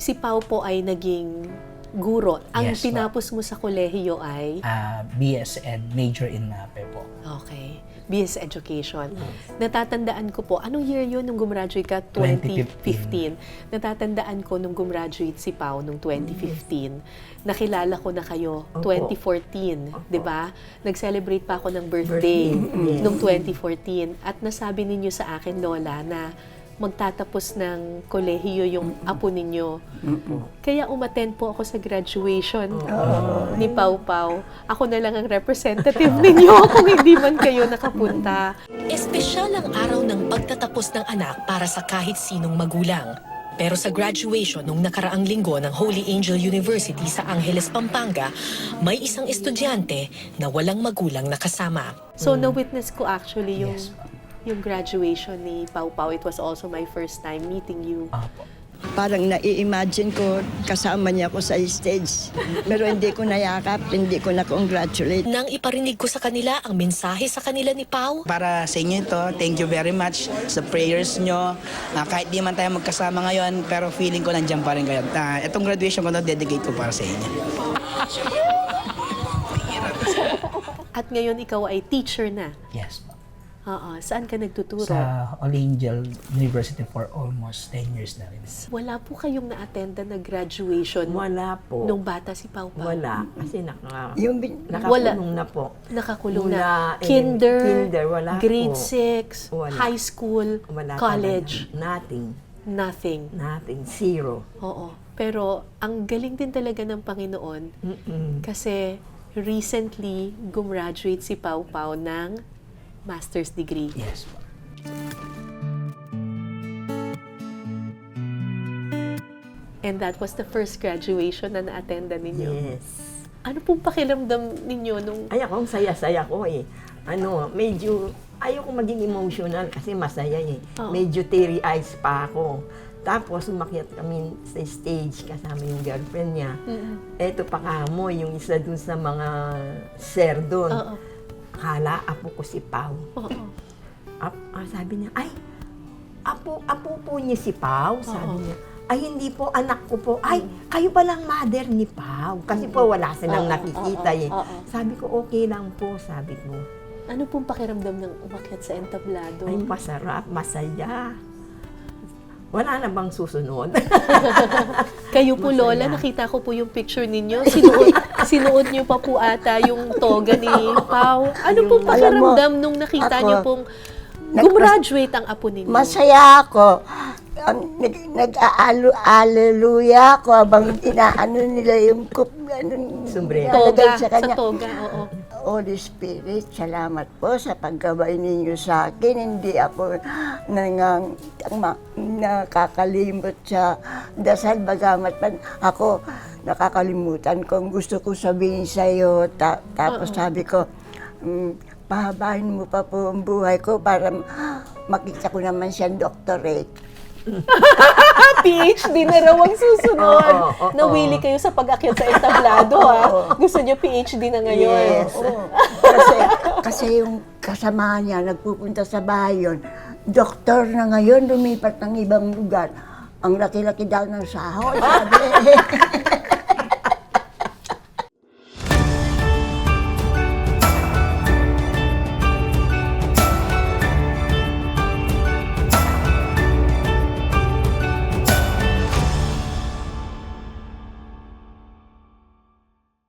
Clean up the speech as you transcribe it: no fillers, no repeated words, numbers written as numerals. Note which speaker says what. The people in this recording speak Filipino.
Speaker 1: si Pao po ay naging guro. Ang
Speaker 2: Yes,
Speaker 1: tinapos mo sa kolehiyo ay?
Speaker 2: BS Ed, major in MAPE po.
Speaker 1: Okay. BS Education. Natatandaan ko po, anong year yun nung gumraduate ka?
Speaker 2: 2015.
Speaker 1: Natatandaan ko nung gumraduate si Pao nung 2015. Nakilala ko na kayo
Speaker 3: Opo.
Speaker 1: 2014, 'di ba? Nag-celebrate pa ako ng birthday
Speaker 3: Yes.
Speaker 1: nung 2014 at nasabi ninyo sa akin, Lola, na magtatapos ng kolehiyo yung apo ninyo. Kaya umattend po ako sa graduation ni Pao Pao. Ako na lang ang representative ninyo kung hindi man kayo nakapunta.
Speaker 4: Espesyal ang araw ng pagtatapos ng anak para sa kahit sinong magulang. Pero sa graduation nung nakaraang linggo ng Holy Angel University sa Angeles, Pampanga, may isang estudyante na walang magulang na kasama.
Speaker 1: So, na-witness ko actually yung,
Speaker 2: Yes.
Speaker 1: yung graduation ni Pao Pao. It was also my first time meeting you.
Speaker 2: Apo.
Speaker 5: Parang nai-imagine ko kasama niya ako sa stage. Pero hindi ko nayakap, hindi ko na-congratulate.
Speaker 4: Nang iparinig ko sa kanila ang mensahe sa kanila ni Pao,
Speaker 6: Para sa inyo ito, thank you very much sa prayers nyo. Kahit di man tayo magkasama ngayon, pero feeling ko nandiyan pa rin kayo. Itong graduation ko na dedicate ko para sa inyo.
Speaker 1: At ngayon ikaw ay teacher na.
Speaker 2: Yes po.
Speaker 1: Saan ka nagtuturo?
Speaker 2: Sa Holy Angel University for almost 10 years na rin.
Speaker 1: Wala po kayong na-attenda na graduation
Speaker 3: Wala po.
Speaker 1: nung bata si Pao Pao?
Speaker 3: Wala. Kasi
Speaker 5: Yung
Speaker 3: nakakulong na po.
Speaker 1: Nakakulong
Speaker 3: Mula
Speaker 1: na. Kinder,
Speaker 3: wala
Speaker 1: grade
Speaker 3: po.
Speaker 1: 6,
Speaker 3: Wala.
Speaker 1: high school,
Speaker 3: Wala
Speaker 1: college,
Speaker 3: talaga.
Speaker 1: nothing.
Speaker 3: Nothing. Zero.
Speaker 1: Oo. Pero ang galing din talaga ng Panginoon kasi recently gumraduate si Pao Pao ng master's degree.
Speaker 2: Yes po.
Speaker 1: And that was the first graduation na na-attendan ninyo.
Speaker 3: Yes.
Speaker 1: Ano pong pakiramdam ninyo nung...
Speaker 3: Ay, ako, ang saya-saya ko eh. Medyo, ayoko maging emotional kasi masaya eh.
Speaker 1: Oo.
Speaker 3: Medyo teary eyes pa ako. Tapos, umakyat kami sa stage kasama yung girlfriend niya. Eto pa kamo, yung isa dun sa mga sir dun.
Speaker 1: Oo.
Speaker 3: Kala, apo ko si Pao.
Speaker 1: Oo.
Speaker 3: Sabi niya, ay, apo po niya si Pao. Sabi niya, ay, hindi po, anak ko po. Ay, kayo palang mother ni Pao. Kasi po, wala silang nakikita eh. Sabi ko, okay lang po, sabi ko.
Speaker 1: Ano pong pakiramdam ng umakyat sa entablado?
Speaker 3: Ay, masarap, masaya. Wala na bang susunod?
Speaker 1: Kayo po,
Speaker 3: Masaya.
Speaker 1: Lola, nakita ko po yung picture ninyo. Sinuot niyo pa po ata yung toga ni Pao. Ano pong pakiramdam nung nakita
Speaker 5: ako,
Speaker 1: niyo pong gumraduate ang apo ninyo?
Speaker 5: masaya ako. Nag-aleluya ako habang inaano nila yung
Speaker 3: Sombrero.
Speaker 1: Toga,
Speaker 5: sa
Speaker 1: sa
Speaker 5: kanya.
Speaker 1: toga, oo.
Speaker 5: Holy Spirit, salamat po sa paggabay ninyo sa akin. Hindi ako nakakalimot sa dasal, bagamat ako nakakalimutan kung gusto ko sabihin sa iyo. Tapos sabi ko, pahabahin mo pa po ang buhay ko para makita ko naman siyang doctorate.
Speaker 1: PhD na raw ang susunod.
Speaker 3: Oo.
Speaker 1: Nawili kayo sa pag-akyat sa entablado, ha? Gusto niyo PhD na ngayon.
Speaker 5: Yes. Kasi yung kasama niya, nagpupunta sa bahay yun. Doktor na ngayon, lumipat ng ibang lugar. Ang laki-laki daw ng sahod, sabi.